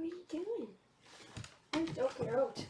are you doing? I'm joking out.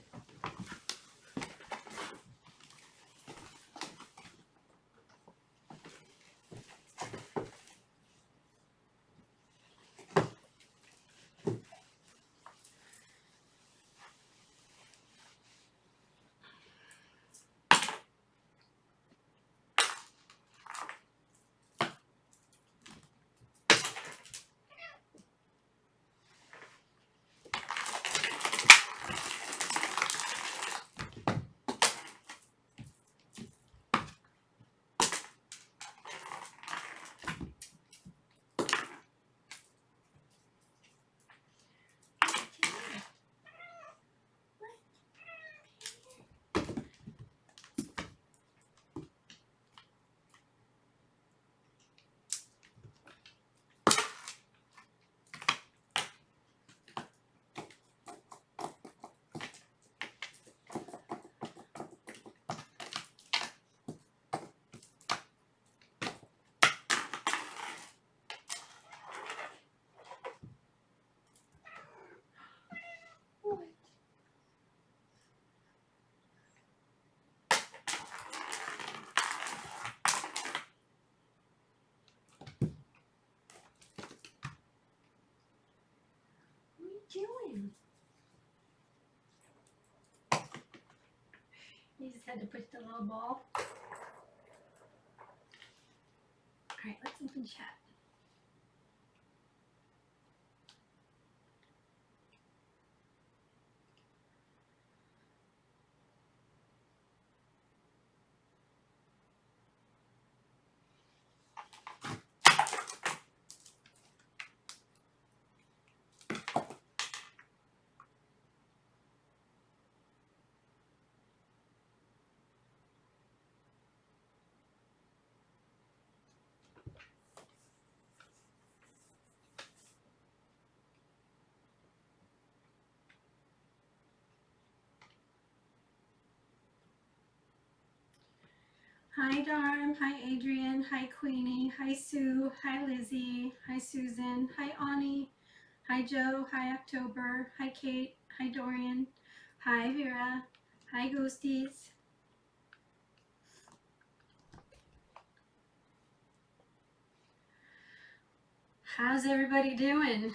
Doing? You just had to push the little ball. Alright, let's open chat. Hi Darm, hi Adrian, hi Queenie, hi Sue, hi Lizzie, hi Susan, hi Ani, hi Joe, hi October, hi Kate, hi Dorian, hi Vera, hi Ghosties. How's everybody doing?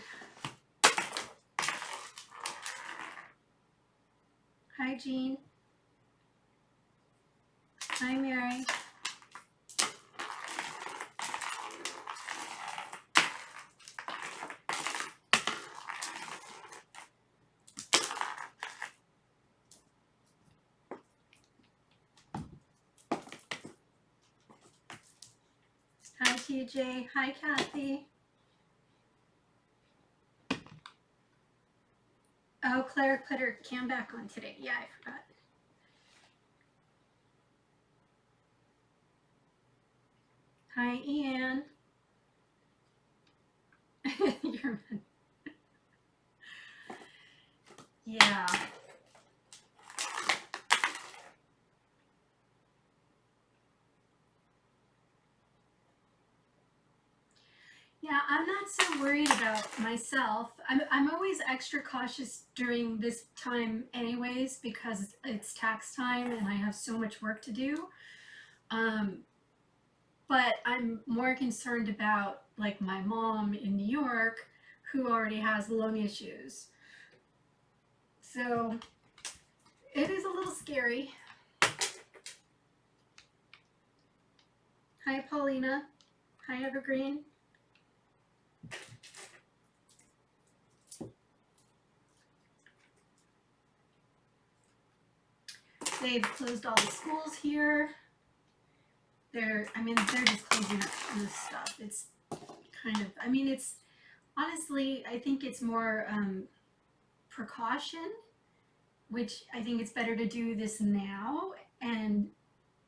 Hi Jean. Hi Mary. Hi TJ. Hi Kathy. Oh, Claire put her cam back on today. Yeah, I forgot. Hi Ian. Yeah. Yeah, I'm not so worried about myself. I'm always extra cautious during this time anyways because it's tax time and I have so much work to do. But I'm more concerned about like my mom in New York who already has lung issues. So it is a little scary. Hi Paulina. Hi Evergreen. They've closed all the schools here. They're just closing up this stuff. It's kind of, it's honestly, I think it's more precaution, which I think it's better to do this now and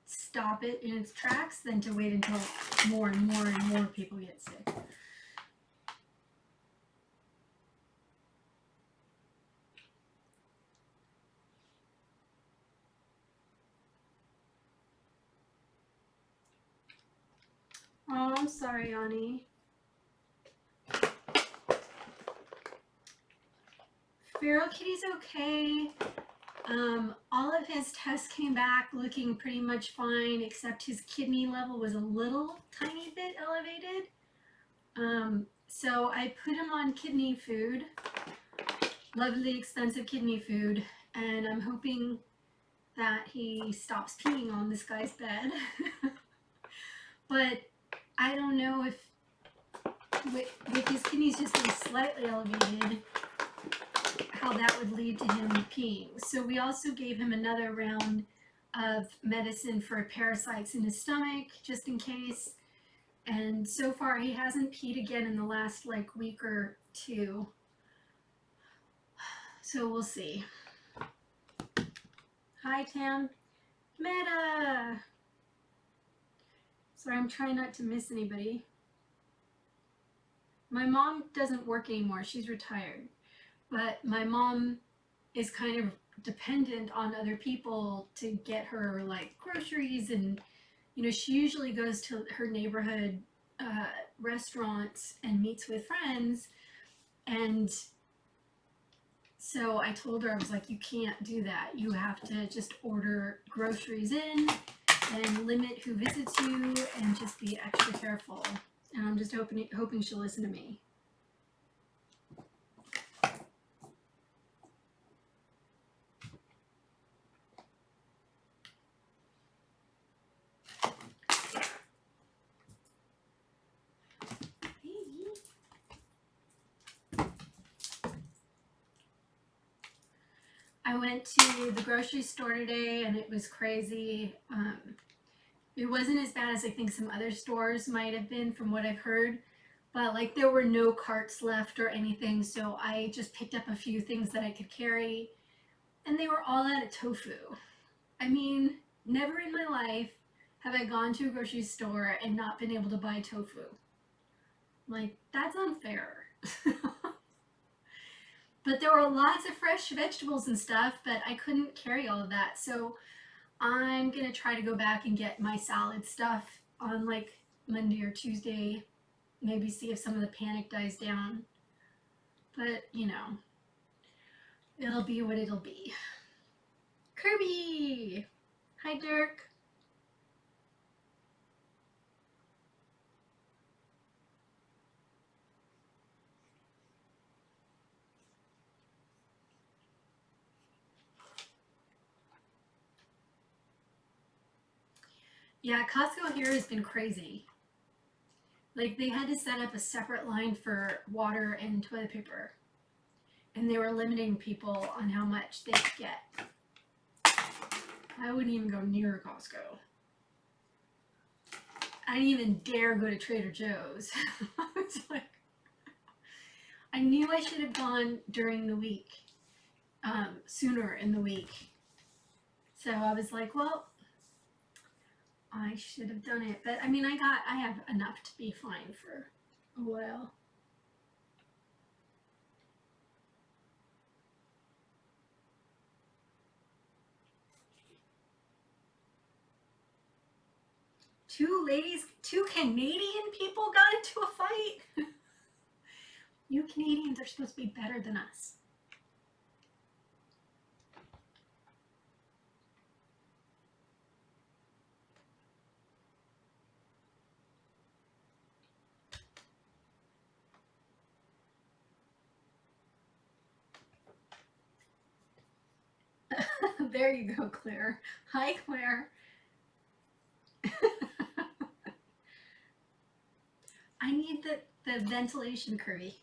stop it in its tracks than to wait until more and more and more people get sick. Oh, I'm sorry, Ani. Feral Kitty's okay. All of his tests came back looking pretty much fine, except his kidney level was a little tiny bit elevated. So I put him on kidney food, lovely expensive kidney food, and I'm hoping that he stops peeing on this guy's bed. But I don't know if with his kidneys just being slightly elevated, how that would lead to him peeing. So we also gave him another round of medicine for parasites in his stomach, just in case. And so far he hasn't peed again in the last like week or two. So we'll see. Hi, Tam. Meta! Sorry, I'm trying not to miss anybody. My mom doesn't work anymore. She's retired. But my mom is kind of dependent on other people to get her like groceries, and she usually goes to her neighborhood restaurants and meets with friends. And so I told her, I was like, you can't do that. You have to just order groceries in and limit who visits you and just be extra careful. And I'm just hoping she'll listen to me. I went to the grocery store today and it was crazy. It wasn't as bad as I think some other stores might have been from what I've heard, but like there were no carts left or anything, so I just picked up a few things that I could carry, and they were all out of tofu. I mean, never in my life have I gone to a grocery store and not been able to buy tofu. Like, that's unfair. But there were lots of fresh vegetables and stuff, but I couldn't carry all of that. So I'm going to try to go back and get my salad stuff on like Monday or Tuesday. Maybe see if some of the panic dies down. But, it'll be what it'll be. Kirby! Hi, Dirk. Yeah, Costco here has been crazy. Like, they had to set up a separate line for water and toilet paper. And they were limiting people on how much they could get. I wouldn't even go near Costco. I didn't even dare go to Trader Joe's. I was like, I knew I should have gone during the week, sooner in the week. So I was like, well, I should have done it. But I mean, I have enough to be fine for a while. Two Canadian people got into a fight. You Canadians are supposed to be better than us. There you go, Claire. Hi, Claire. I need the ventilation, Kirby.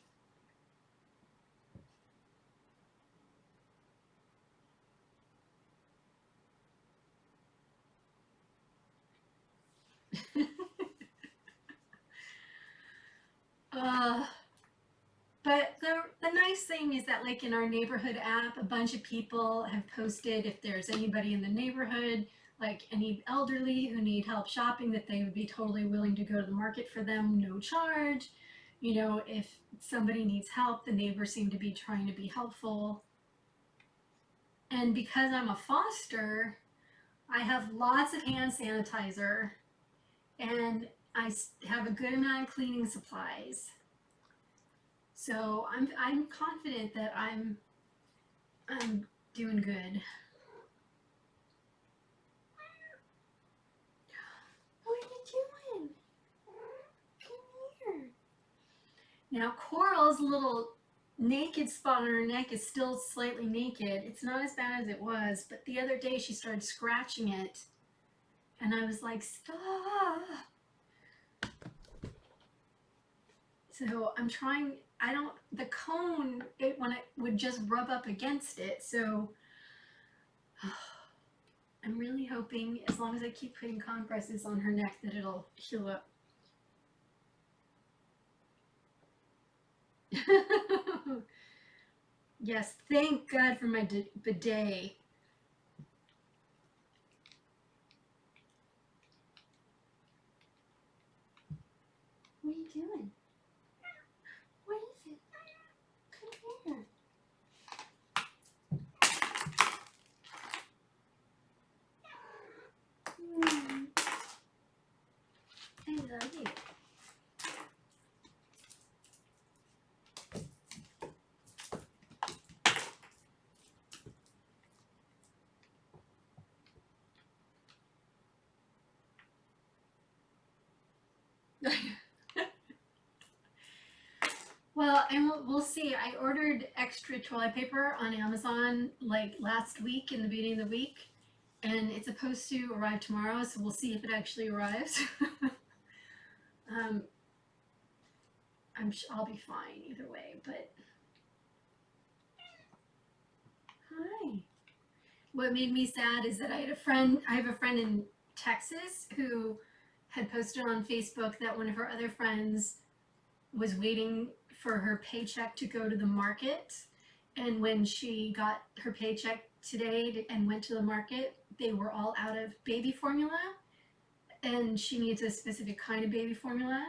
But the nice thing is that, like, in our neighborhood app, a bunch of people have posted if there's anybody in the neighborhood, like any elderly who need help shopping, that they would be totally willing to go to the market for them, no charge. If somebody needs help, the neighbors seem to be trying to be helpful. And because I'm a foster, I have lots of hand sanitizer, and I have a good amount of cleaning supplies. So I'm confident that I'm I'm doing good. What are you doing? Come here. Now, Coral's little naked spot on her neck is still slightly naked. It's not as bad as it was, but the other day she started scratching it, and I was like, stop. So I'm trying, the cone, when it would just rub up against it, so I'm really hoping, as long as I keep putting compresses on her neck, that it'll heal up. Yes, thank God for my bidet. What are you doing? What is it? Come here. I love you. Well, and we'll see. I ordered extra toilet paper on Amazon like last week, in the beginning of the week, and it's supposed to arrive tomorrow, so we'll see if it actually arrives. I'll be fine either way, but hi. What made me sad is that I have a friend in Texas who had posted on Facebook that one of her other friends was waiting for her paycheck to go to the market. And when she got her paycheck today and went to the market, they were all out of baby formula. And she needs a specific kind of baby formula.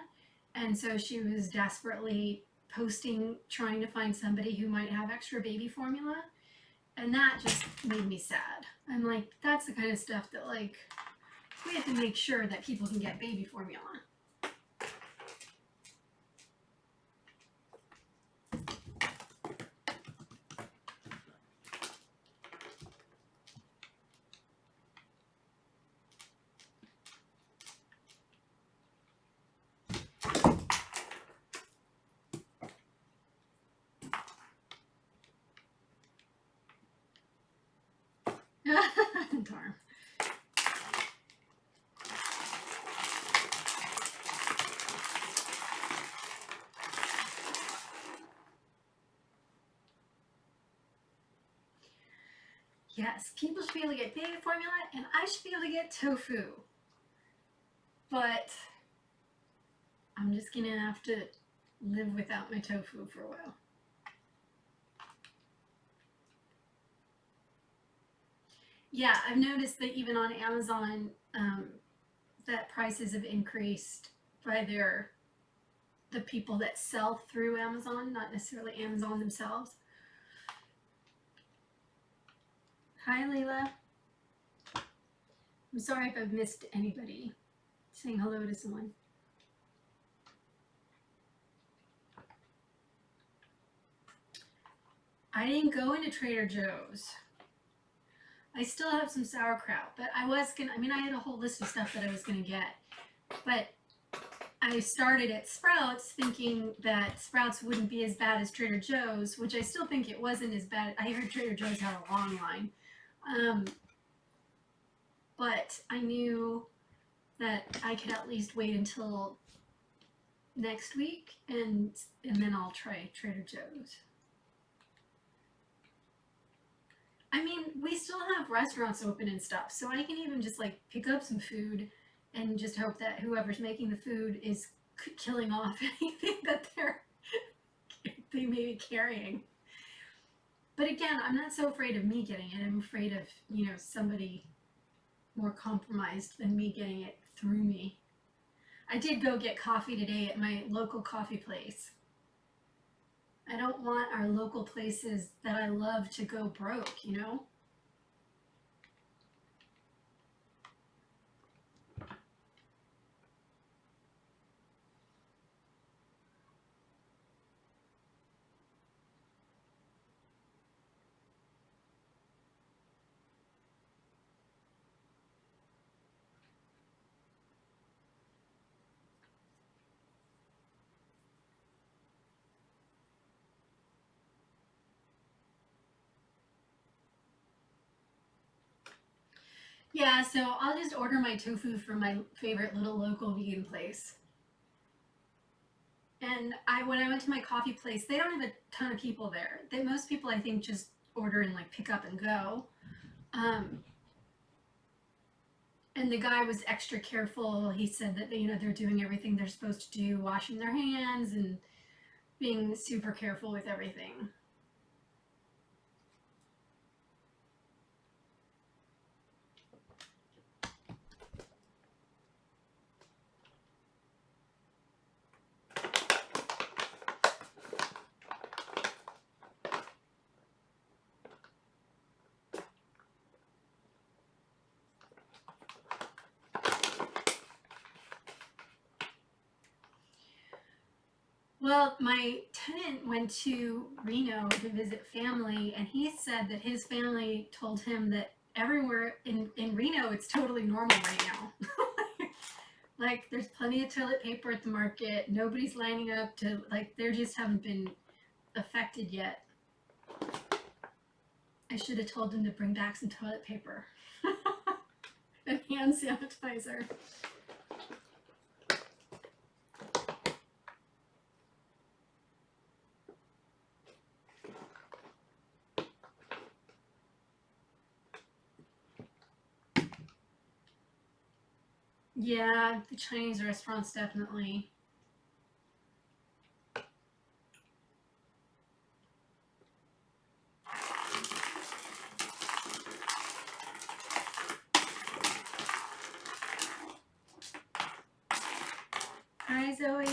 And so she was desperately posting, trying to find somebody who might have extra baby formula. And that just made me sad. I'm like, that's the kind of stuff that, like, we have to make sure that people can get baby formula. Darn. Yes, people should be able to get baby formula, and I should be able to get tofu. But I'm just gonna have to live without my tofu for a while. Yeah, I've noticed that even on Amazon, that prices have increased by the people that sell through Amazon, not necessarily Amazon themselves. Hi, Leila. I'm sorry if I've missed anybody saying hello to someone. I didn't go into Trader Joe's. I still have some sauerkraut, but I had a whole list of stuff that I was going to get. But I started at Sprouts thinking that Sprouts wouldn't be as bad as Trader Joe's, which I still think it wasn't as bad. I heard Trader Joe's had a long line. But I knew that I could at least wait until next week, and then I'll try Trader Joe's. I mean, we still have restaurants open and stuff, so I can even just like pick up some food and just hope that whoever's making the food is killing off anything that they may be carrying. But again, I'm not so afraid of me getting it. I'm afraid of, somebody more compromised than me getting it through me. I did go get coffee today at my local coffee place. I don't want our local places that I love to go broke, Yeah, so I'll just order my tofu from my favorite little local vegan place. And when I went to my coffee place, they don't have a ton of people there. Most people I think just order and like pick up and go. Um, and the guy was extra careful. He said that they're doing everything they're supposed to do, washing their hands and being super careful with everything. Well, my tenant went to Reno to visit family, and he said that his family told him that everywhere in Reno it's totally normal right now. Like there's plenty of toilet paper at the market. Nobody's lining up to like they just haven't been affected yet. I should have told him to bring back some toilet paper and hand sanitizer. Yeah, the Chinese restaurants definitely. Hi, Zoe.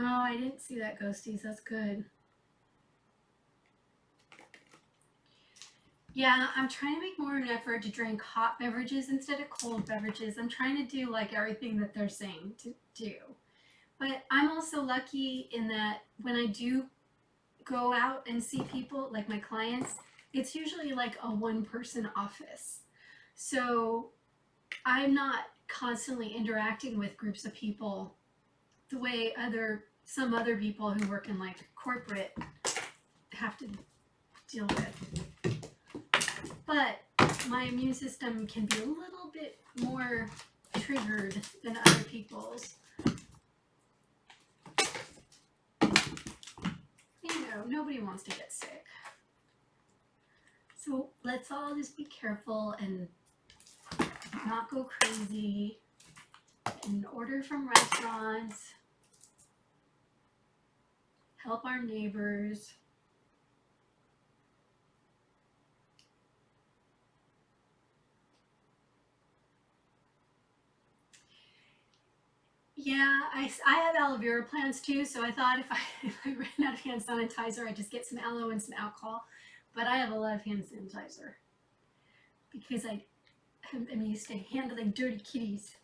Oh, I didn't see that, Ghosties. That's good. Yeah, I'm trying to make more of an effort to drink hot beverages instead of cold beverages. I'm trying to do like everything that they're saying to do. But I'm also lucky in that when I do go out and see people, like my clients, it's usually like a one person office. So I'm not constantly interacting with groups of people the way some other people who work in like corporate have to deal with. But my immune system can be a little bit more triggered than other people's. Nobody wants to get sick. So let's all just be careful and not go crazy and order from restaurants, help our neighbors. Yeah, I have aloe vera plants too, so I thought if I ran out of hand sanitizer, I'd just get some aloe and some alcohol. But I have a lot of hand sanitizer because I'm used to handling dirty kitties.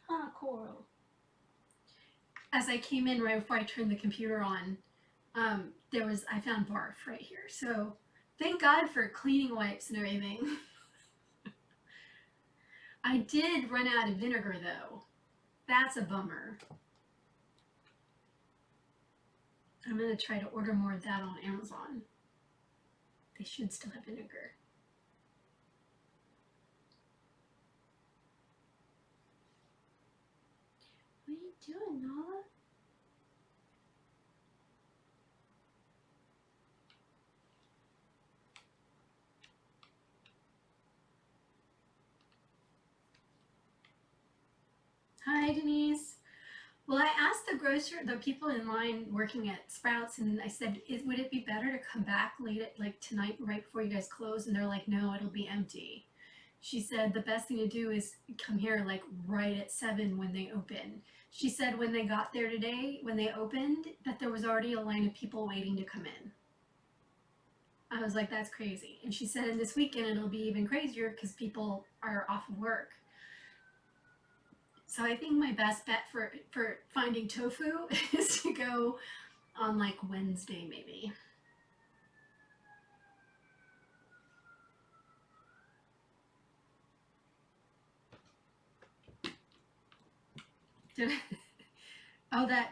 Huh, Coral. As I came in right before I turned the computer on, I found barf right here. So thank God for cleaning wipes and everything. I did run out of vinegar though. That's a bummer. I'm gonna try to order more of that on Amazon. They should still have vinegar. What are you doing, Nala? Hi, Denise. Well, I asked the people in line working at Sprouts, and I said, would it be better to come back late at like tonight, right before you guys close? And they're like, no, it'll be empty. She said the best thing to do is come here like right at 7 when they open. She said when they got there today, when they opened, that there was already a line of people waiting to come in. I was like, that's crazy. And she said, and this weekend it'll be even crazier because people are off of work. So I think my best bet for finding tofu is to go on like Wednesday maybe.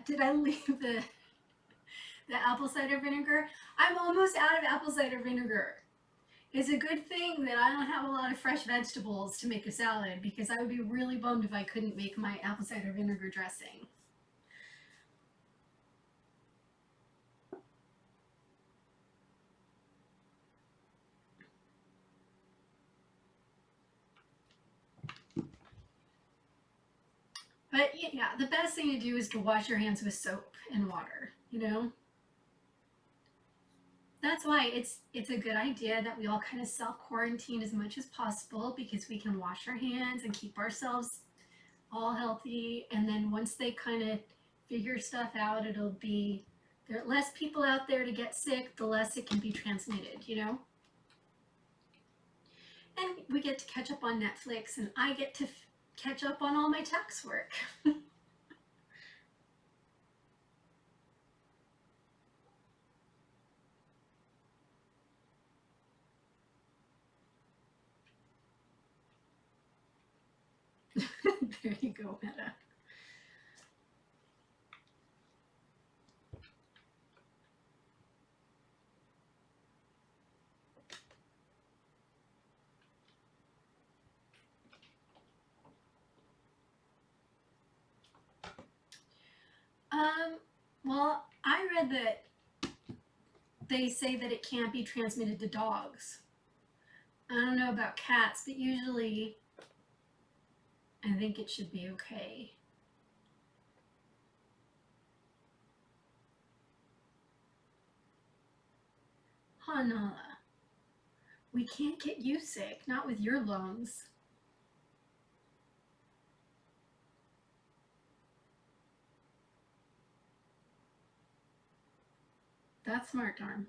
Did I leave the apple cider vinegar? I'm almost out of apple cider vinegar. It's a good thing that I don't have a lot of fresh vegetables to make a salad because I would be really bummed if I couldn't make my apple cider vinegar dressing. But yeah, the best thing to do is to wash your hands with soap and water, you know? That's why it's a good idea that we all kind of self-quarantine as much as possible because we can wash our hands and keep ourselves all healthy. And then once they kind of figure stuff out, it'll be there are less people out there to get sick, the less it can be transmitted, you know? And we get to catch up on Netflix, and I get to catch up on all my tax work. There you go, Meta. Well, I read that they say that it can't be transmitted to dogs. I don't know about cats, but usually I think it should be okay. Hanala, we can't get you sick, not with your lungs. That's smart, darn.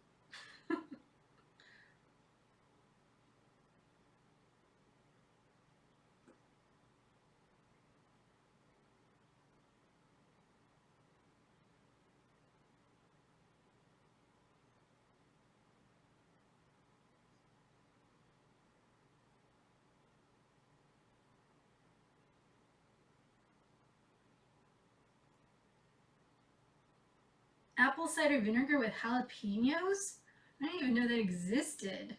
Apple cider vinegar with jalapenos? I didn't even know that existed.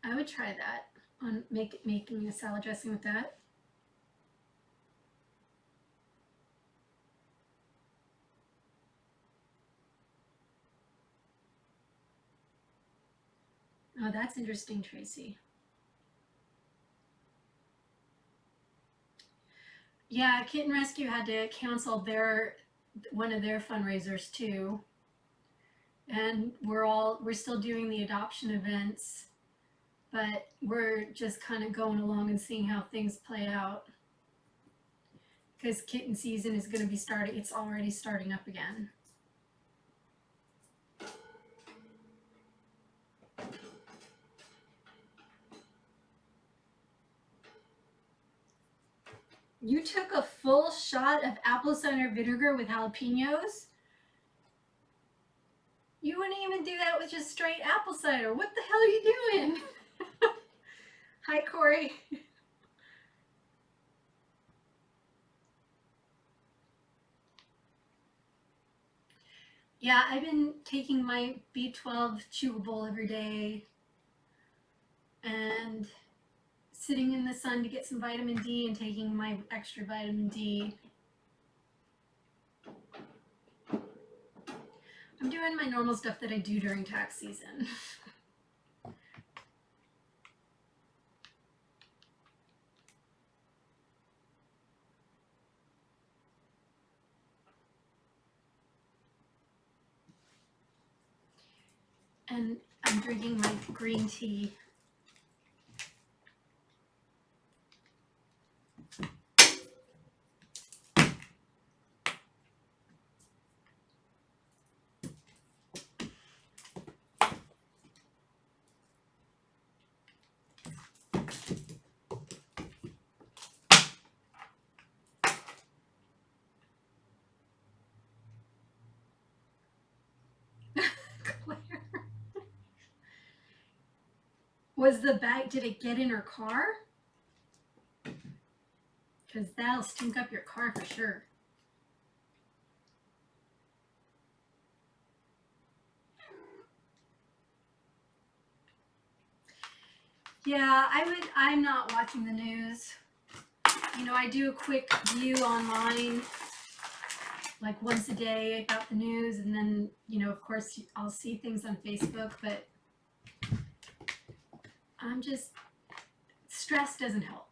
I would try that on making a salad dressing with that. Oh, that's interesting, Tracy. Yeah, Kitten Rescue had to cancel one of their fundraisers too. And we're still doing the adoption events, but we're just kind of going along and seeing how things play out. Because kitten season is going to be starting, it's already starting up again. You took a full shot of apple cider vinegar with jalapenos? You wouldn't even do that with just straight apple cider. What the hell are you doing? Hi, Corey. Yeah, I've been taking my B12 chewable every day and sitting in the sun to get some vitamin D and taking my extra vitamin D. I'm doing my normal stuff that I do during tax season. And I'm drinking my green tea. Was the bag, did it get in her car? Because that'll stink up your car for sure. Yeah, I'm not watching the news. You know, I do a quick view online, like once a day about the news, and then, you know, of course, I'll see things on Facebook, but I'm just, stress doesn't help.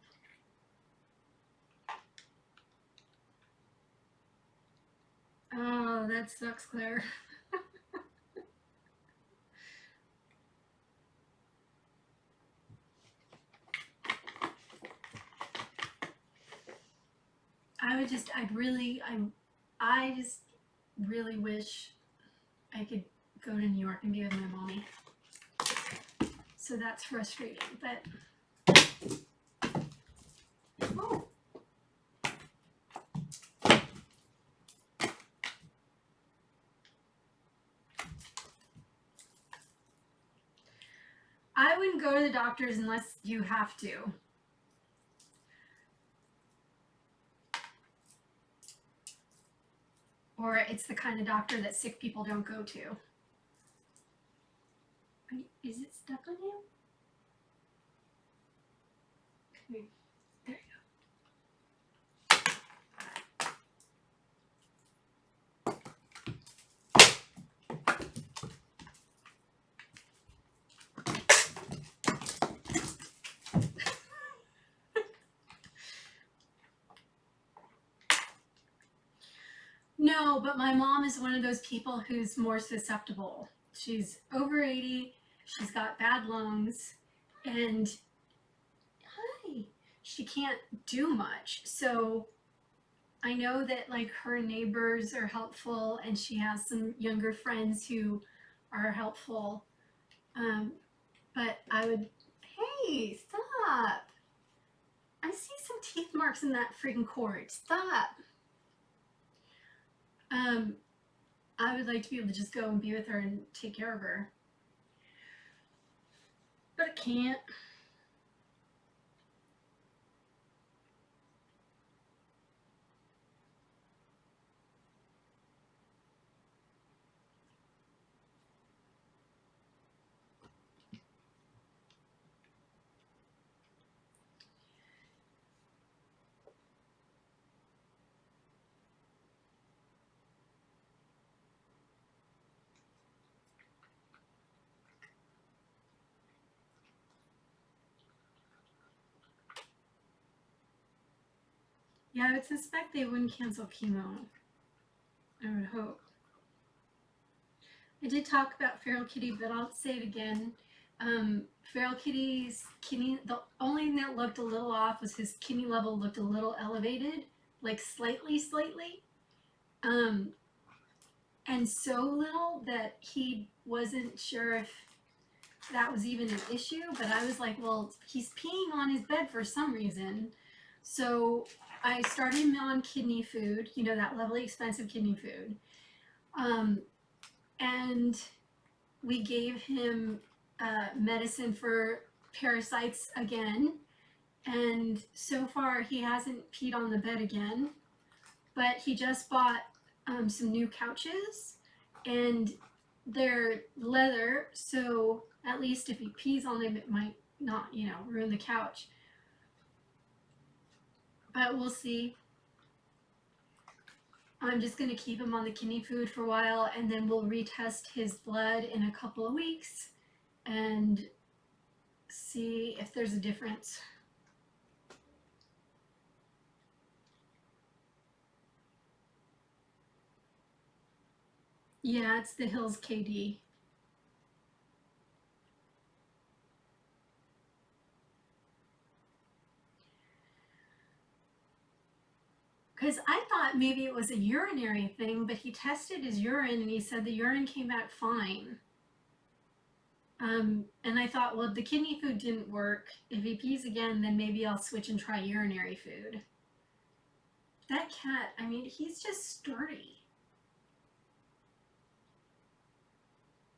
Oh, that sucks, Claire. I just really wish I could go to New York and be with my mommy. So that's frustrating, but oh. I wouldn't go to the doctors unless you have to. Or it's the kind of doctor that sick people don't go to. Is it stuck on you? Okay, there you go. No, but my mom is one of those people who's more susceptible. She's over 80, she's got bad lungs, and hi, she can't do much. So I know that like her neighbors are helpful, and she has some younger friends who are helpful. But I would, hey, stop. I see some teeth marks in that freaking cord. Stop. I would like to be able to just go and be with her and take care of her. But I can't. Yeah, I would suspect they wouldn't cancel chemo. I would hope. I did talk about Feral Kitty, but I'll say it again. Feral Kitty's kidney, the only thing that looked a little off was his kidney level looked a little elevated, like slightly. Um, and so little that he wasn't sure if that was even an issue. But I was like, well, he's peeing on his bed for some reason. So I started him on kidney food, you know, that lovely expensive kidney food. And we gave him medicine for parasites again. And so far, he hasn't peed on the bed again. But he just bought some new couches, and they're leather, so at least if he pees on them, it might not, you know, ruin the couch. But we'll see. I'm just going to keep him on the kidney food for a while, and then we'll retest his blood in a couple of weeks and see if there's a difference. Yeah, it's the Hills KD. Because I thought maybe it was a urinary thing, but he tested his urine and he said the urine came back fine. And I thought, well, the kidney food didn't work. If he pees again, then maybe I'll switch and try urinary food. That cat, I mean, he's just sturdy.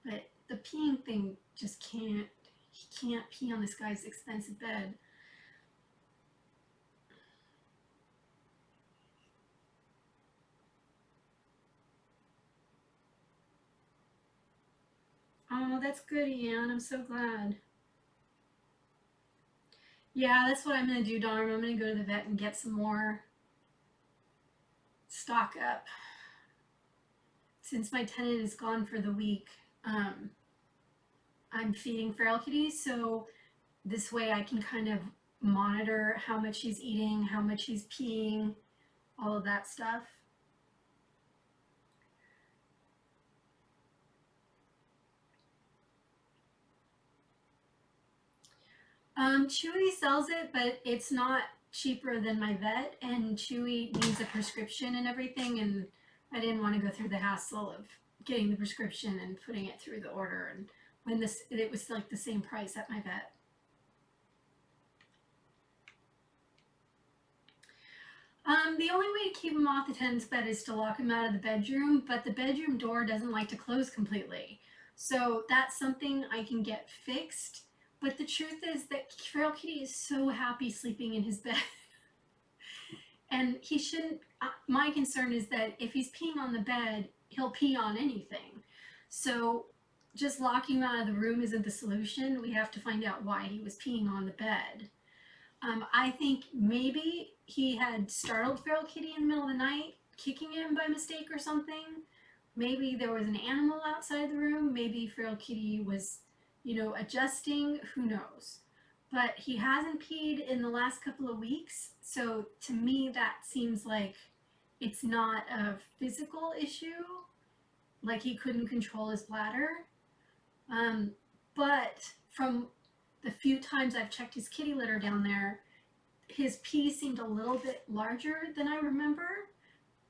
But the peeing thing just can't. he can't pee on this guy's expensive bed. Oh, that's good, Ian. I'm so glad. Yeah, that's what I'm gonna do, Darn. I'm gonna go to the vet and get some more stock up. Since my tenant is gone for the week, um, I'm feeding feral kitties, so this way I can kind of monitor how much he's eating, how much he's peeing, all of that stuff. Chewy sells it, but it's not cheaper than my vet, and Chewy needs a prescription and everything, and I didn't want to go through the hassle of getting the prescription and putting it through the order, and when it was like the same price at my vet. The only way to keep him off the tenant's bed is to lock him out of the bedroom, but the bedroom door doesn't like to close completely. So that's something I can get fixed. But the truth is that Feral Kitty is so happy sleeping in his bed. And he shouldn't. My concern is that if he's peeing on the bed, he'll pee on anything. So just locking him out of the room isn't the solution. We have to find out why he was peeing on the bed. I think maybe he had startled Feral Kitty in the middle of the night, kicking him by mistake or something. Maybe there was an animal outside the room. Maybe Feral Kitty was, adjusting. Who knows? But he hasn't peed in the last couple of weeks. So to me, that seems like it's not a physical issue, like he couldn't control his bladder. But from the few times I've checked his kitty litter down there, his pee seemed a little bit larger than I remember,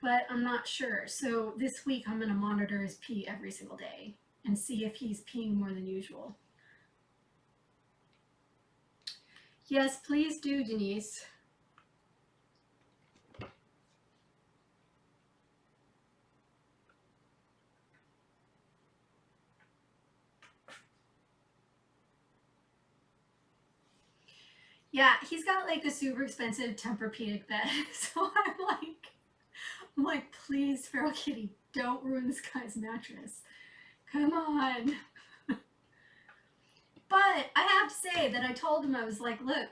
but I'm not sure. So this week I'm going to monitor his pee every single day and see if he's peeing more than usual. Yes, please do, Denise. Yeah, he's got like a super expensive Tempur-Pedic bed. So I'm like, please, Feral Kitty, don't ruin this guy's mattress. Come on. But I have to say that I told him, I was like, look,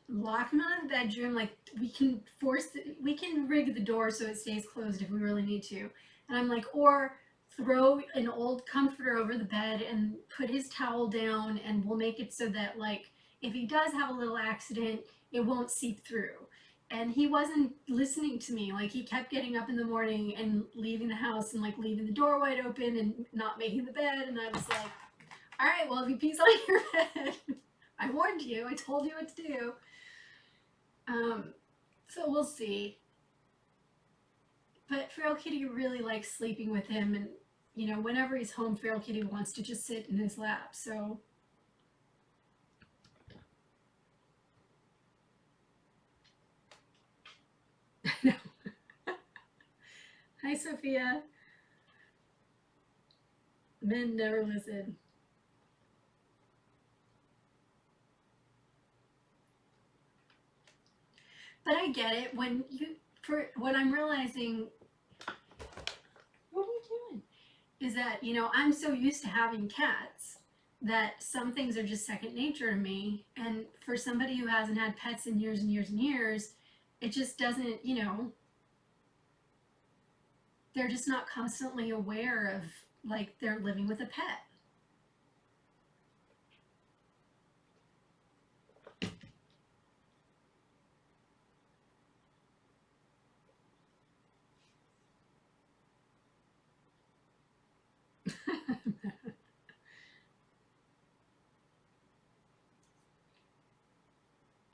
lock him out of the bedroom. Like we can rig the door so it stays closed if we really need to. And I'm like, or throw an old comforter over the bed and put his towel down, and we'll make it so that like if he does have a little accident, it won't seep through. And he wasn't listening to me. Like he kept getting up in the morning and leaving the house and like leaving the door wide open and not making the bed. And I was like, all right, well, if he pees on your bed, I warned you. I told you what to do. So we'll see. But Feral Kitty really likes sleeping with him, and whenever he's home, Feral Kitty wants to just sit in his lap. So no. Hi, Sophia. Men never listen. But I get it for what I'm realizing. What are you doing? Is that I'm so used to having cats that some things are just second nature to me, and for somebody who hasn't had pets in years and years and years, it just doesn't. They're just not constantly aware of like they're living with a pet.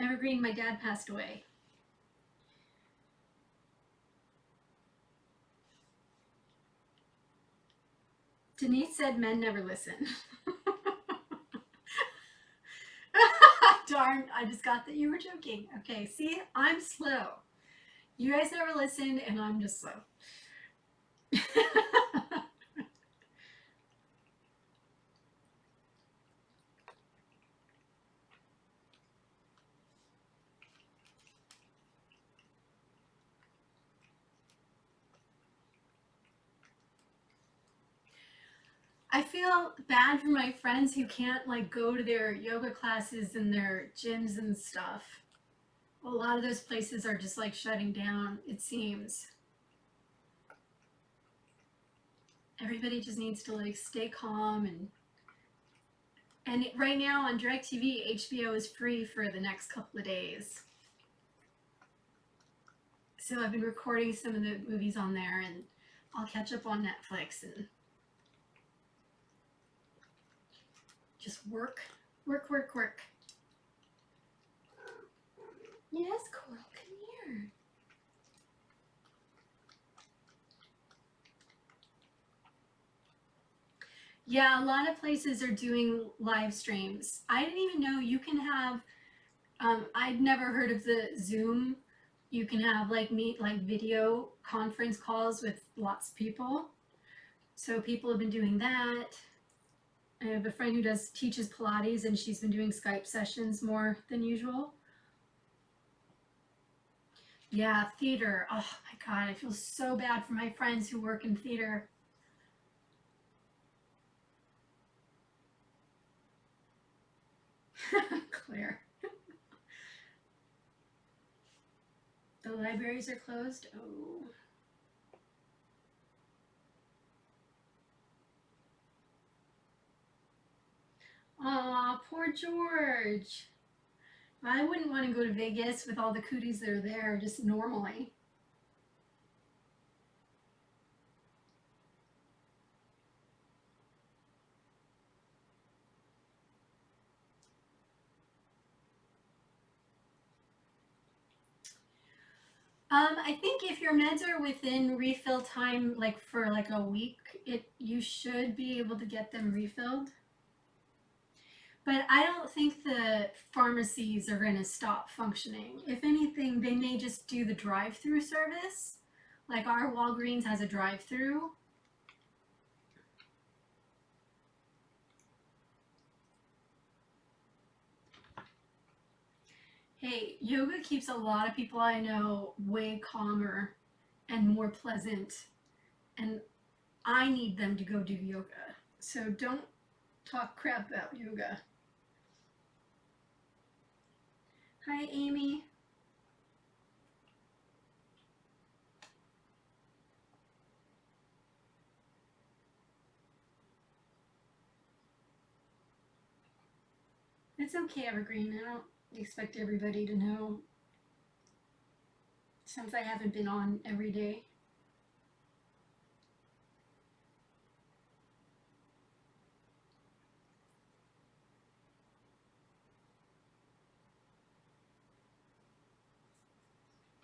Evergreen, my dad passed away. Denise said men never listen. Darn, I just got that you were joking. Okay, see, I'm slow. You guys never listen, and I'm just slow. I feel bad for my friends who can't like go to their yoga classes and their gyms and stuff. A lot of those places are just like shutting down, it seems. Everybody just needs to like stay calm and right now on DirecTV, HBO is free for the next couple of days. So I've been recording some of the movies on there and I'll catch up on Netflix and just work, work, work, work. Yes, Coral, come here. Yeah, a lot of places are doing live streams. I didn't even know you can have, I'd never heard of the Zoom. You can have like meet like video conference calls with lots of people. So people have been doing that. I have a friend who teaches Pilates and she's been doing Skype sessions more than usual. Yeah, theater. Oh my God, I feel so bad for my friends who work in theater. Claire. The libraries are closed. Oh. Aw, poor George. I wouldn't want to go to Vegas with all the cooties that are there just normally. I think if your meds are within refill time, like for like a week, you should be able to get them refilled. But I don't think the pharmacies are going to stop functioning. If anything, they may just do the drive-through service. Like our Walgreens has a drive-through. Hey, yoga keeps a lot of people I know way calmer and more pleasant. And I need them to go do yoga. So don't talk crap about yoga. Hi, Amy. It's okay, Evergreen. I don't expect everybody to know since I haven't been on every day.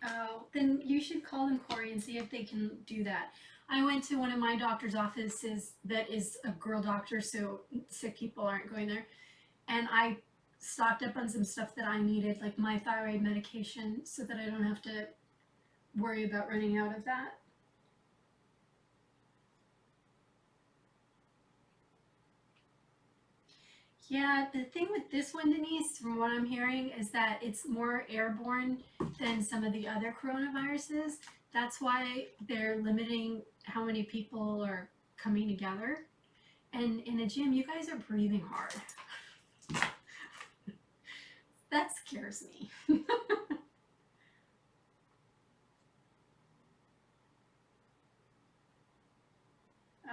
Oh, then you should call them, Corey, and see if they can do that. I went to one of my doctor's offices that is a girl doctor, so sick people aren't going there. And I stocked up on some stuff that I needed, like my thyroid medication, so that I don't have to worry about running out of that. Yeah, the thing with this one, Denise, from what I'm hearing, is that it's more airborne than some of the other coronaviruses. That's why they're limiting how many people are coming together. And in a gym, you guys are breathing hard. That scares me.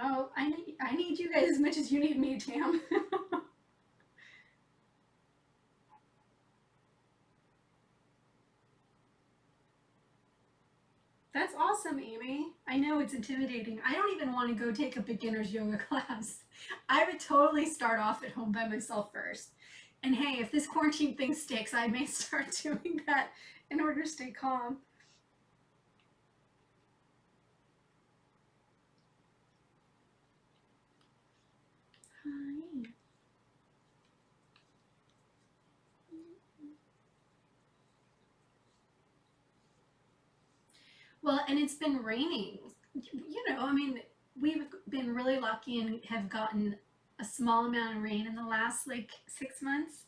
Oh, I need you guys as much as you need me, Tam. That's awesome, Amy. I know it's intimidating. I don't even want to go take a beginner's yoga class. I would totally start off at home by myself first. And hey, if this quarantine thing sticks, I may start doing that in order to stay calm. Hi. Well, and it's been raining. I mean, we've been really lucky and have gotten a small amount of rain in the last like 6 months,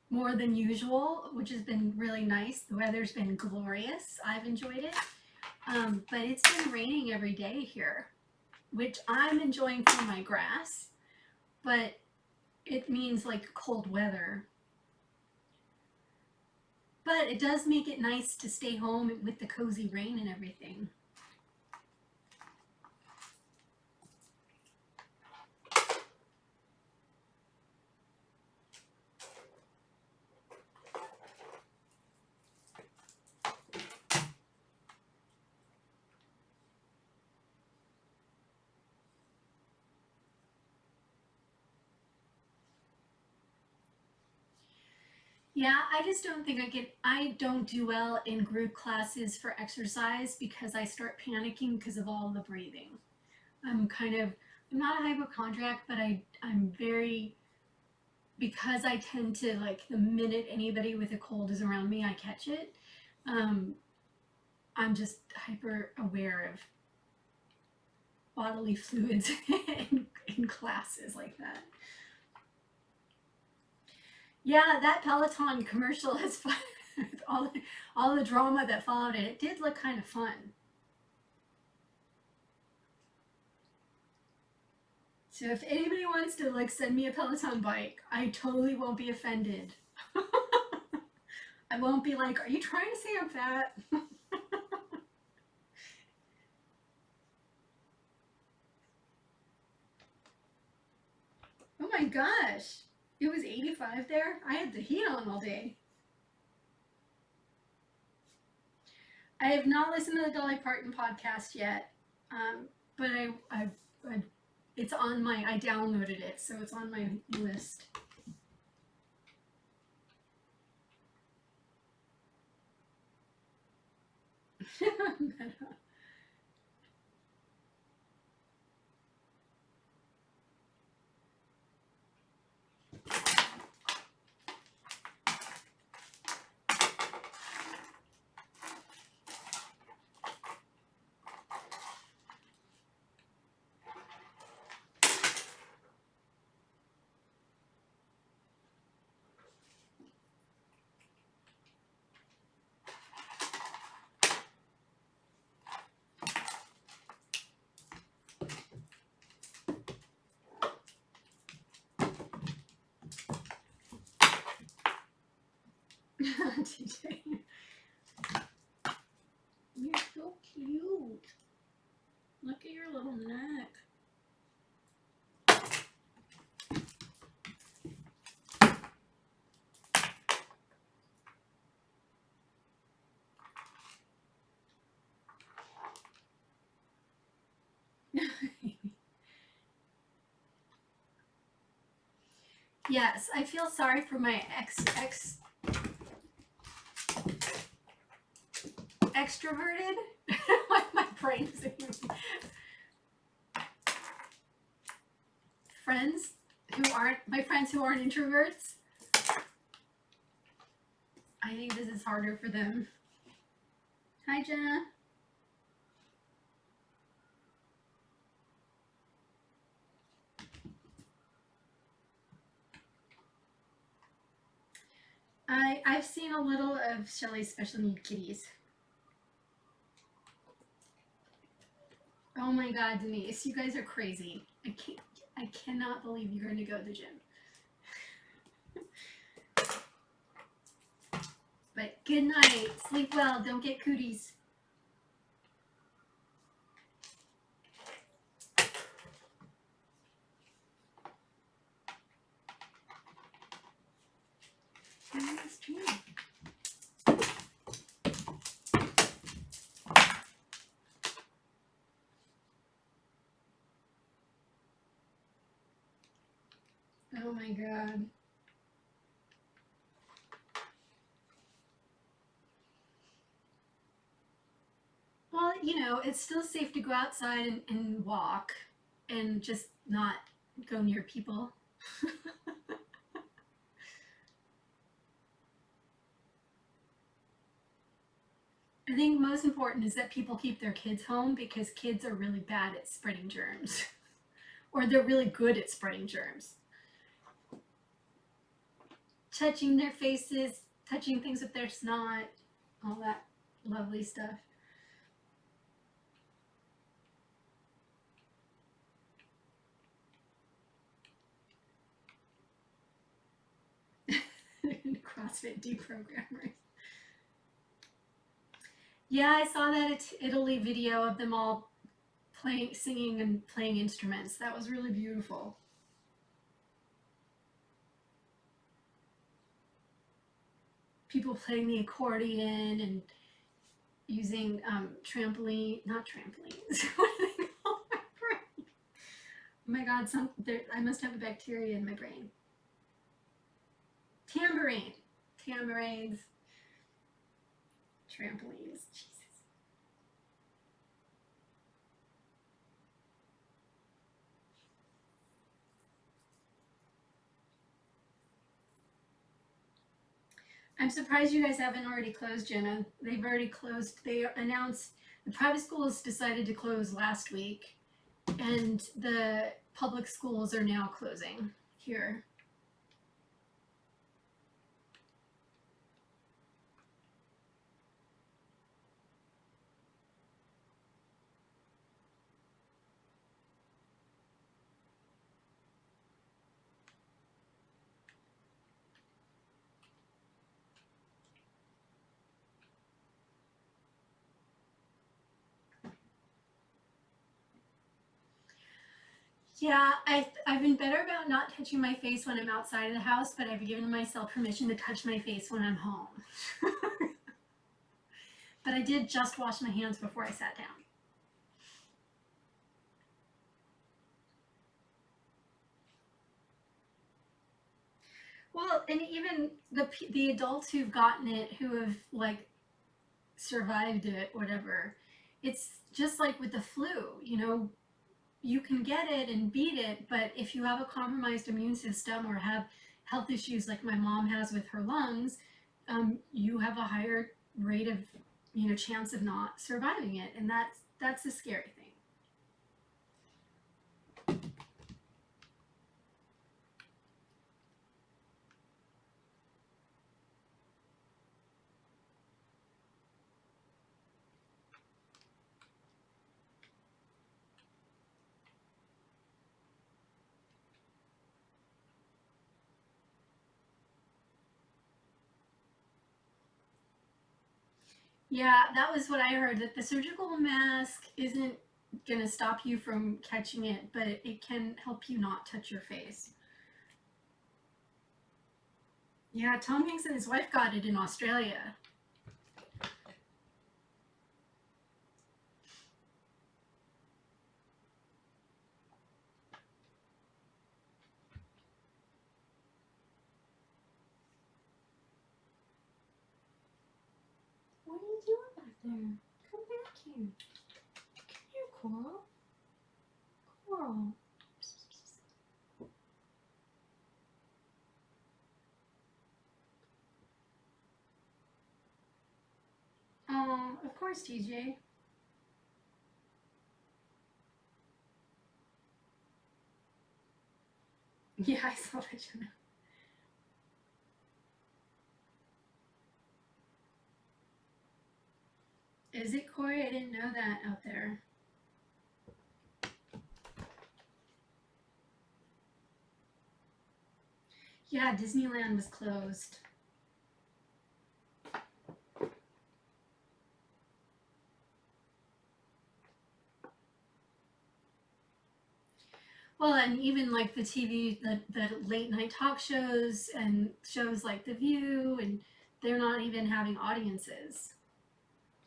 more than usual, which has been really nice. The weather's been glorious. I've enjoyed it. But it's been raining every day here. which I'm enjoying for my grass, but it means like cold weather. But it does make it nice to stay home with the cozy rain and everything. Yeah, I just don't think I don't do well in group classes for exercise because I start panicking because of all the breathing. I'm kind of, I'm not a hypochondriac, but I'm very, because I tend to, like, the minute anybody with a cold is around me, I catch it. Um, I'm just hyper aware of bodily fluids in classes like that. Yeah, that Peloton commercial is fun. all the drama that followed it. It did look kind of fun. So if anybody wants to like send me a Peloton bike, I totally won't be offended. I won't be like, are you trying to say I'm fat? Oh my gosh. It was 85 there. I had the heat on all day. I have not listened to the Dolly Parton podcast yet, but I it's on my, I downloaded it, so it's on my list. TJ. You're so cute. Look at your little neck. Yes, I feel sorry for my extroverted. My brain's friends who aren't introverts. I think this is harder for them. Hi, Jenna. I've seen a little of Shelly's Special Need Kitties. Oh my God, Denise, you guys are crazy. I cannot believe you're going to go to the gym. But good night. Sleep well. Don't get cooties. Oh my God. Well, you know, it's still safe to go outside and walk and just not go near people. I think most important is that people keep their kids home because kids are really bad at spreading germs. Or they're really good at spreading germs. Touching their faces, touching things with their snot, all that lovely stuff. CrossFit deprogrammers. Yeah, I saw that Italy video of them all playing, singing and playing instruments. That was really beautiful. People playing the accordion and using not trampolines. What are they called? Oh my God, I must have a bacteria in my brain. Tambourines, trampolines. Jesus. I'm surprised you guys haven't already closed, Jenna. They've already closed. They announced the private schools decided to close last week, and the public schools are now closing here. Yeah, I've been better about not touching my face when I'm outside of the house, but I've given myself permission to touch my face when I'm home. But I did just wash my hands before I sat down. Well, and even the adults who've gotten it, who have like survived it, whatever, it's just like with the flu, you know, you can get it and beat it, but if you have a compromised immune system or have health issues like my mom has with her lungs, you have a higher rate of, you know, chance of not surviving it, and that's a scary thing. Yeah, that was what I heard, that the surgical mask isn't going to stop you from catching it, but it can help you not touch your face. Yeah, Tom Hanks and his wife got it in Australia. What are you doing back there? Come back here. Come here, Coral. Coral. Oh, of course, TJ. Yeah, I saw that, Jenna. Is it, Corey? I didn't know that out there. Yeah, Disneyland was closed. Well, and even like the TV, the late night talk shows and shows like The View, and they're not even having audiences,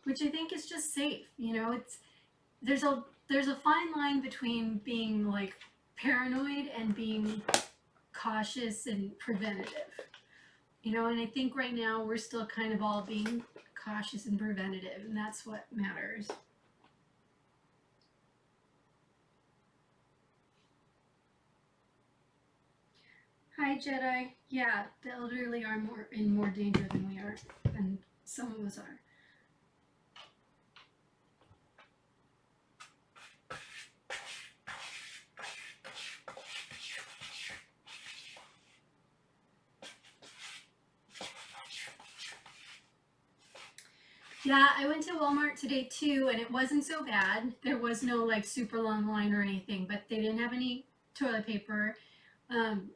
which I think is just safe. You know, there's a fine line between being like paranoid and being cautious and preventative. You know, and I think right now we're still kind of all being cautious and preventative, and that's what matters. Hi, Jedi. Yeah, the elderly are more in more danger than we are, than some of us are. Yeah, I went to Walmart today too, and it wasn't so bad. There was no like super long line or anything, but they didn't have any toilet paper. Um,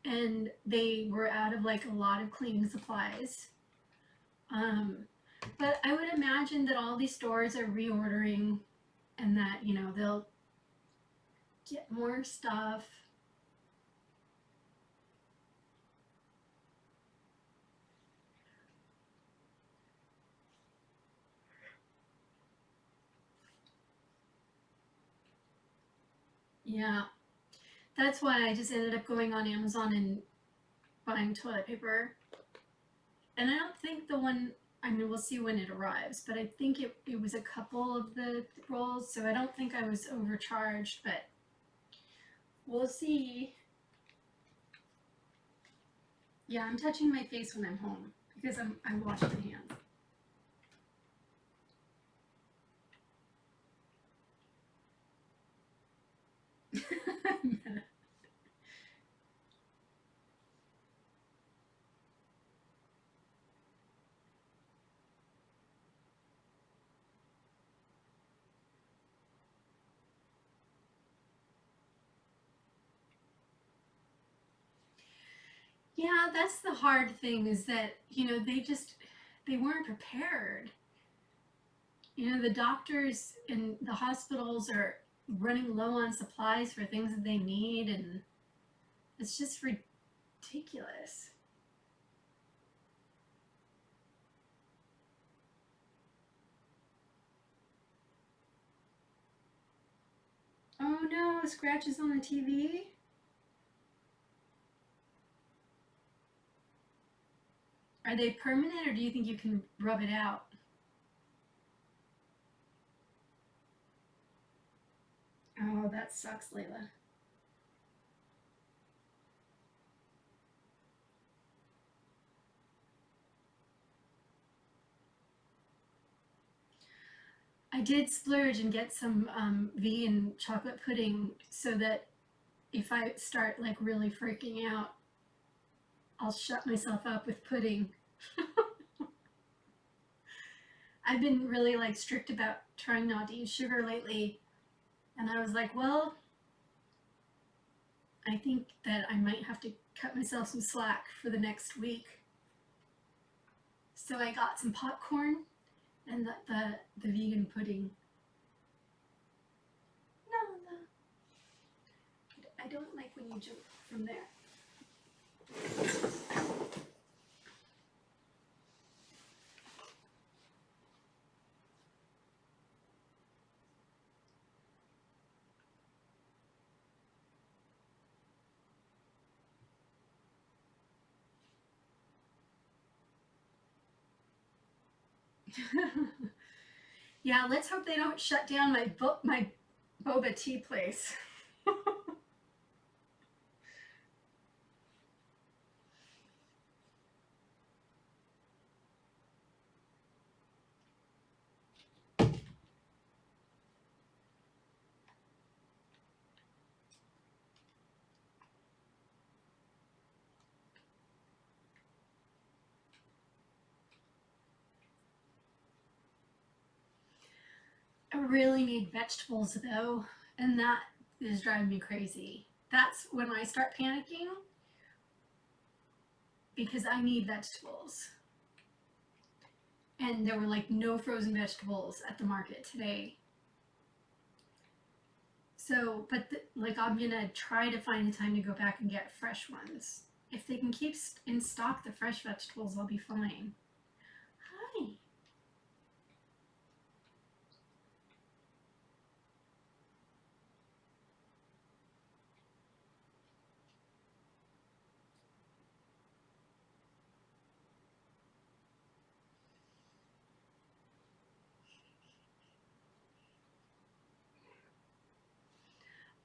and they were out of like a lot of cleaning supplies. Um, but I would imagine that all these stores are reordering and that, you know, they'll get more stuff. Yeah, that's why I just ended up going on Amazon and buying toilet paper. And I don't think the one, I mean, we'll see when it arrives, but I think it was a couple of the rolls, so I don't think I was overcharged, but we'll see. Yeah, I'm touching my face when I'm home because I wash my hands. Yeah, that's the hard thing is that, you know, they weren't prepared. You know, the doctors and the hospitals are running low on supplies for things that they need, and it's just ridiculous. Oh no, scratches on the TV? Are they permanent or do you think you can rub it out? Oh, that sucks, Layla. I did splurge and get some vegan chocolate pudding so that if I start like really freaking out, I'll shut myself up with pudding. I've been really like strict about trying not to use sugar lately, and I was like, well, I think that I might have to cut myself some slack for the next week. So I got some popcorn and the vegan pudding. No, no, I don't like when you jump from there. Yeah, let's hope they don't shut down my boba tea place. I really need vegetables though, and that is driving me crazy. That's when I start panicking because I need vegetables. And there were like no frozen vegetables at the market today. So, but like I'm gonna try to find the time to go back and get fresh ones. If they can keep in stock the fresh vegetables, I'll be fine. Hi.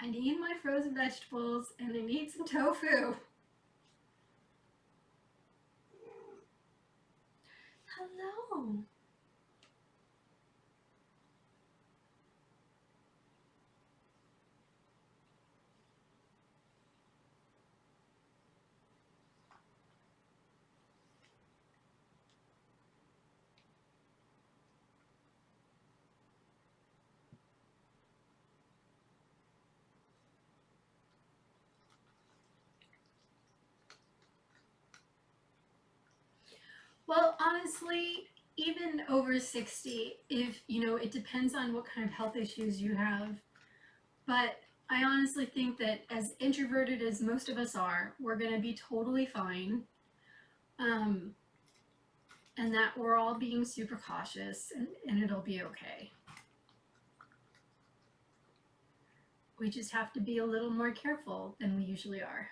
I need my frozen vegetables and I need some tofu. Hello. honestly, even over 60, if, it depends on what kind of health issues you have. But I honestly think that as introverted as most of us are, we're going to be totally fine. Um, and that we're all being super cautious and it'll be okay. We just have to be a little more careful than we usually are.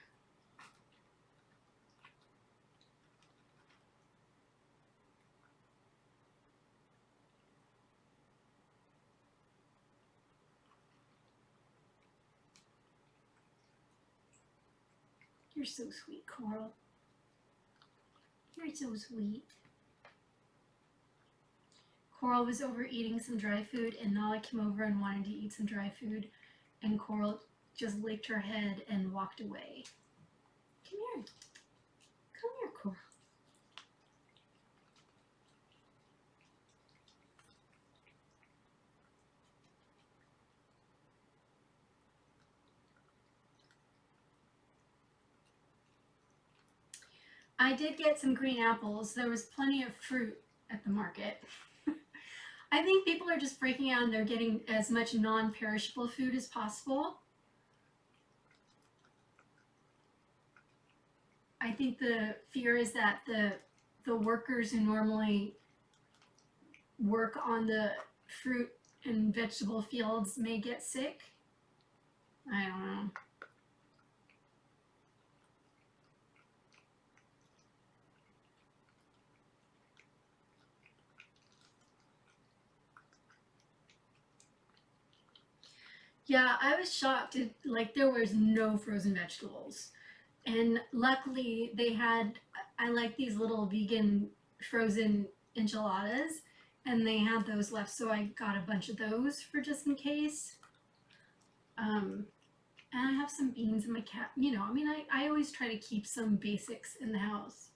You're so sweet, Coral. You're so sweet. Coral was overeating some dry food, and Nala came over and wanted to eat some dry food, and Coral just licked her head and walked away. Come here. Come here, Coral. I did get some green apples. There was plenty of fruit at the market. I think people are just freaking out and they're getting as much non-perishable food as possible. I think the fear is that the workers who normally work on the fruit and vegetable fields may get sick. I don't know. Yeah, I was shocked. Like there was no frozen vegetables. And luckily they had, I like these little vegan frozen enchiladas, and they had those left, so I got a bunch of those for just in case. And I have some beans in my cat. I mean, I always try to keep some basics in the house.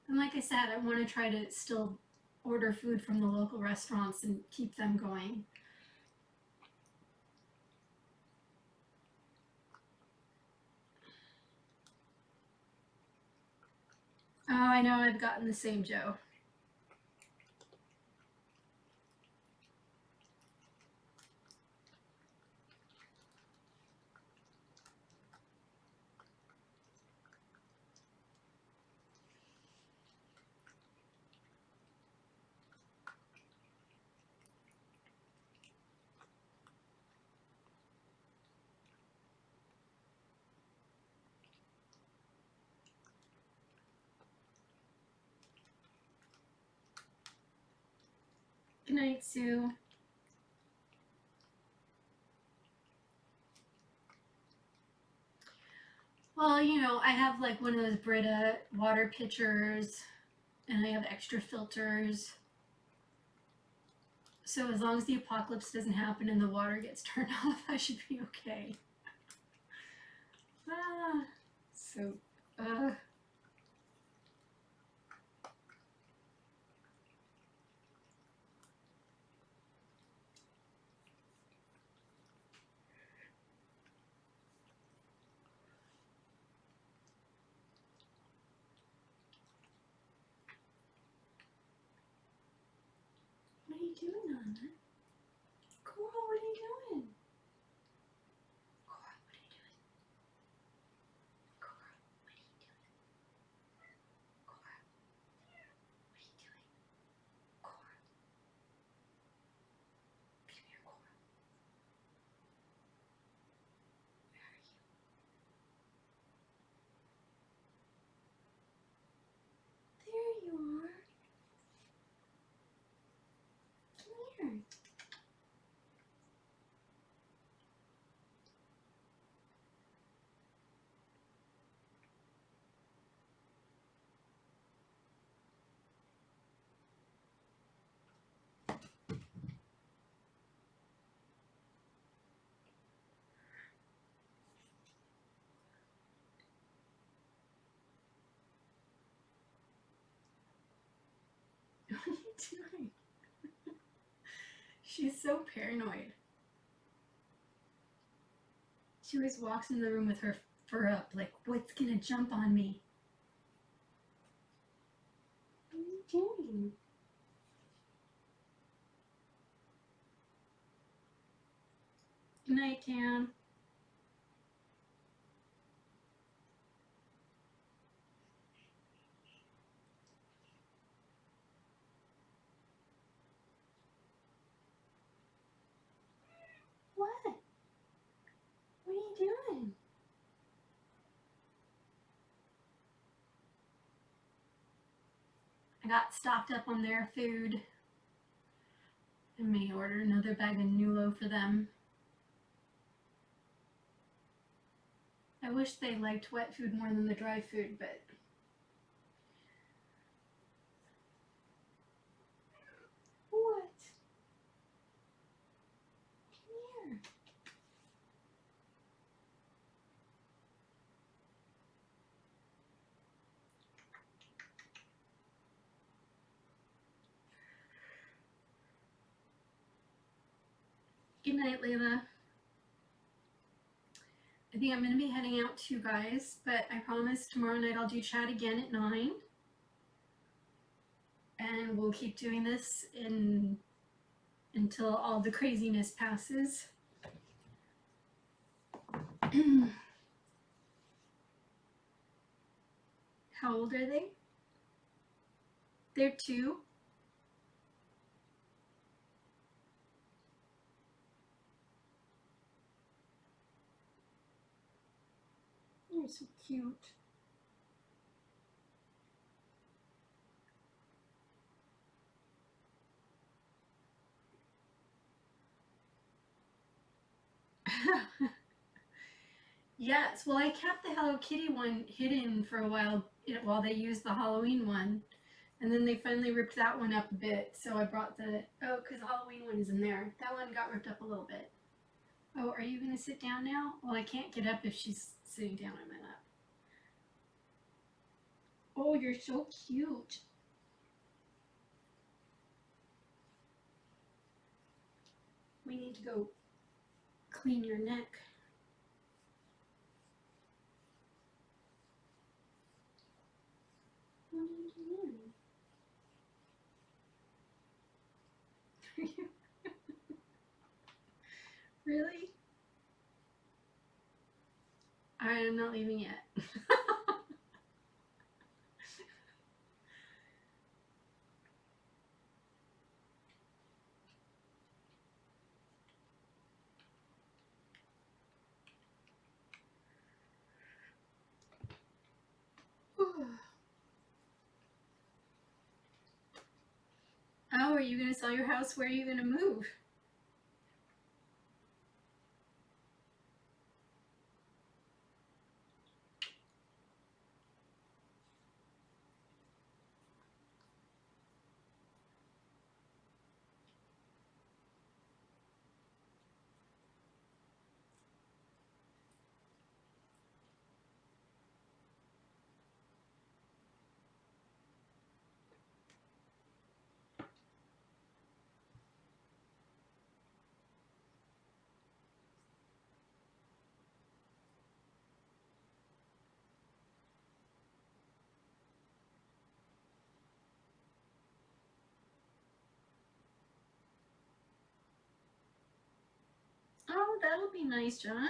And like I said, I want to try to still order food from the local restaurants and keep them going. Oh, I know, I've gotten the same, Joe. Good night, Sue. Well, I have like one of those Brita water pitchers, and I have extra filters. So as long as the apocalypse doesn't happen and the water gets turned off, I should be okay. Ah, so, uh, what are you doing, Nana? Coral, what are you doing? Coral, what are you doing? Coral, what are you doing? Coral, what are you doing? Coral, come here, Coral. Where are you? There you are. Come here. What are you doing? She's so paranoid. She always walks in the room with her fur up, like, what's gonna jump on me? doing? Good night, Cam. What? What are you doing? I got stocked up on their food. I may order another bag of Nulo for them. I wish they liked wet food more than the dry food, but what? Come here. Good night, Layla. I think I'm going to be heading out too, guys, but I promise tomorrow night I'll do chat again at 9. And we'll keep doing this until all the craziness passes. How old are they? They're 2. You're so cute. Yes, well, I kept the Hello Kitty one hidden for a while they used the Halloween one. And then they finally ripped that one up a bit. So I brought because the Halloween one is in there. That one got ripped up a little bit. Oh, are you going to sit down now? Well, I can't get up if she's sitting down on my lap. Oh, you're so cute. We need to go clean your neck. What are you doing? Really? Alright, I'm not leaving yet. Oh, are you going to sell your house? Where are you going to move? Oh, that'll be nice, John.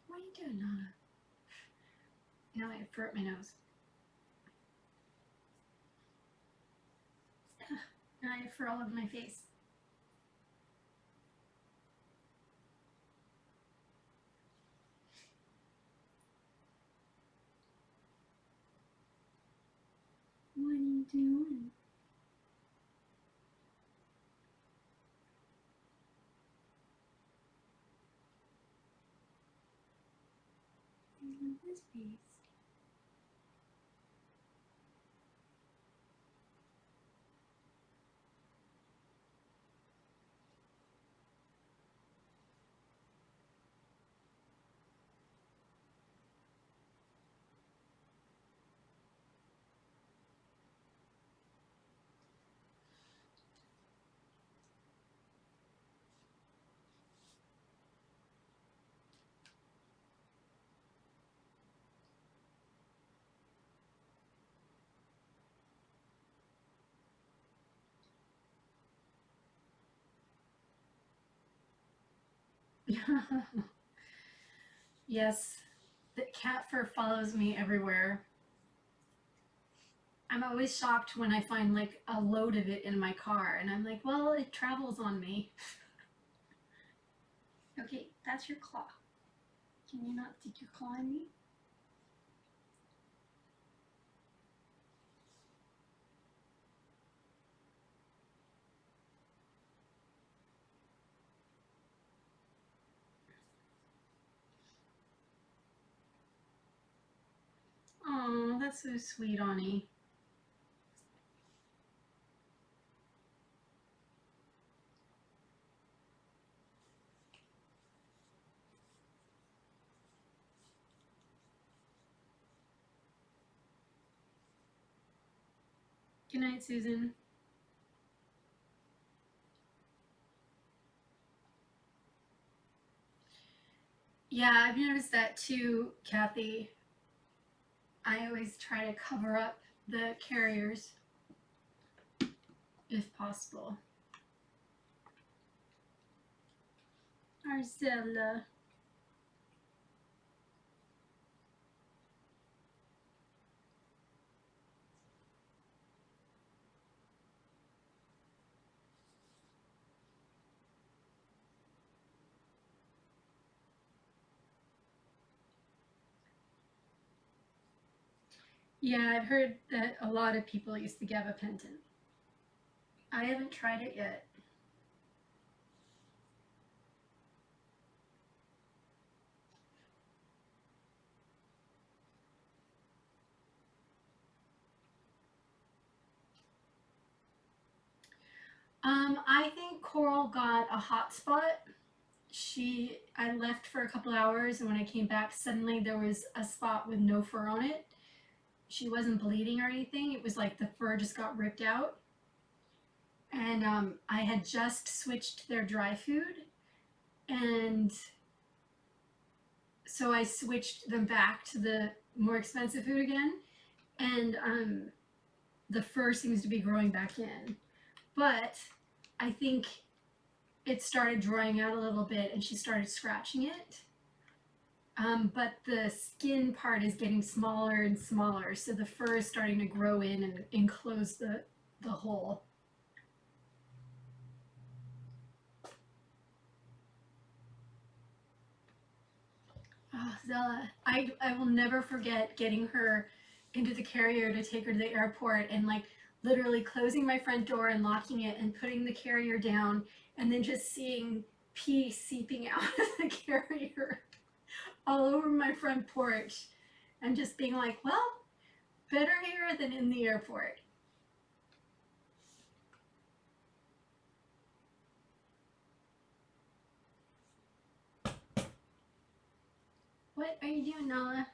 What are you doing, Nana? Now I have fur at my nose. Now I have fur all over my face. What are you doing? I love this face. Yes, the cat fur follows me everywhere. I'm always shocked when I find like a load of it in my car, and I'm like, well, it travels on me. Okay, that's your claw. Can you not stick your claw in me? Oh, that's so sweet, Ani. Good night, Susan. Yeah, I've noticed that too, Kathy. I always try to cover up the carriers if possible. Arcella. Yeah, I've heard that a lot of people use the gabapentin. I haven't tried it yet. I think Coral got a hot spot. I left for a couple hours, and when I came back, suddenly there was a spot with no fur on it. She wasn't bleeding or anything. It was like the fur just got ripped out. And I had just switched their dry food, and so I switched them back to the more expensive food again, and the fur seems to be growing back in. But I think it started drying out a little bit, and she started scratching it. But the skin part is getting smaller and smaller, so the fur is starting to grow in and enclose the hole. Oh, Zella, I will never forget getting her into the carrier to take her to the airport and like literally closing my front door and locking it and putting the carrier down and then just seeing pee seeping out of the carrier all over my front porch and just being like, well, better here than in the airport. What are you doing, Nala?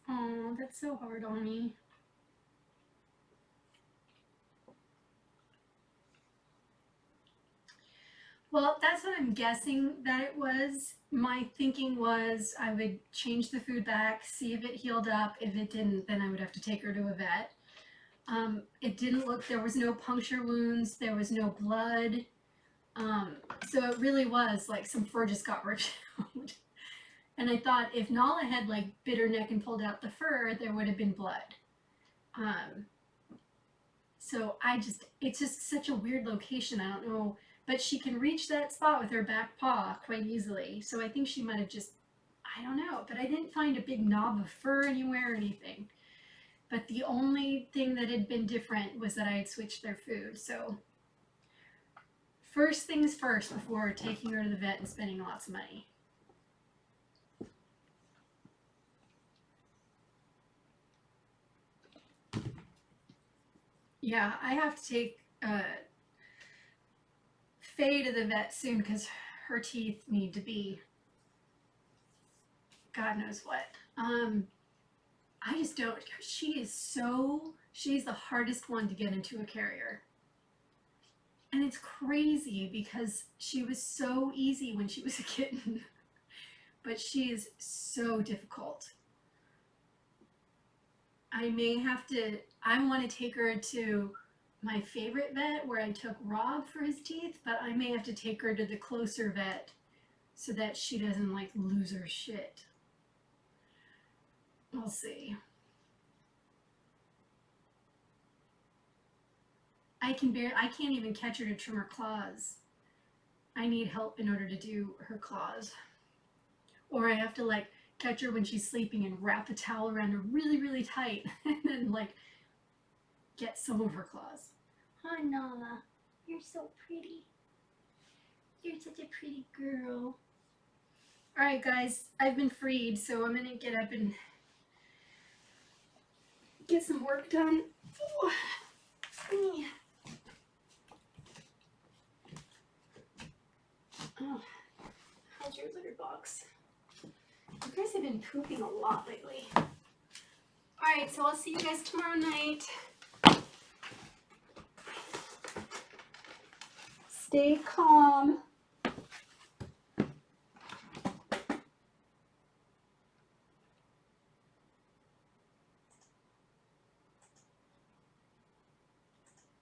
Oh, that's so hard on me. Well, that's what I'm guessing that it was. My thinking was I would change the food back, see if it healed up. If it didn't, then I would have to take her to a vet. It didn't look, there was no puncture wounds, there was no blood. So it really was like some fur just got ripped out. And I thought if Nala had like bit her neck and pulled out the fur, there would have been blood. Um, so it's just such a weird location. I don't know, but she can reach that spot with her back paw quite easily. So I think she might have just, I don't know, but I didn't find a big knob of fur anywhere or anything. But the only thing that had been different was that I had switched their food. So first things first before taking her to the vet and spending lots of money. Yeah, I have to take Faye to the vet soon because her teeth need to be God knows what. I just don't. She's the hardest one to get into a carrier. And it's crazy because she was so easy when she was a kitten, but she is so difficult. I may have to, I want to take her to my favorite vet where I took Rob for his teeth, but I may have to take her to the closer vet so that she doesn't like lose her shit. We'll see. I can't even catch her to trim her claws. I need help in order to do her claws. Or I have to like catch her when she's sleeping and wrap a towel around her really, really tight and then like get some of her claws. Hi, Nala. You're so pretty. You're such a pretty girl. All right, guys, I've been freed, so I'm gonna get up and get some work done. Oh, how's your litter box? You guys have been pooping a lot lately. All right, so I'll see you guys tomorrow night. Stay calm.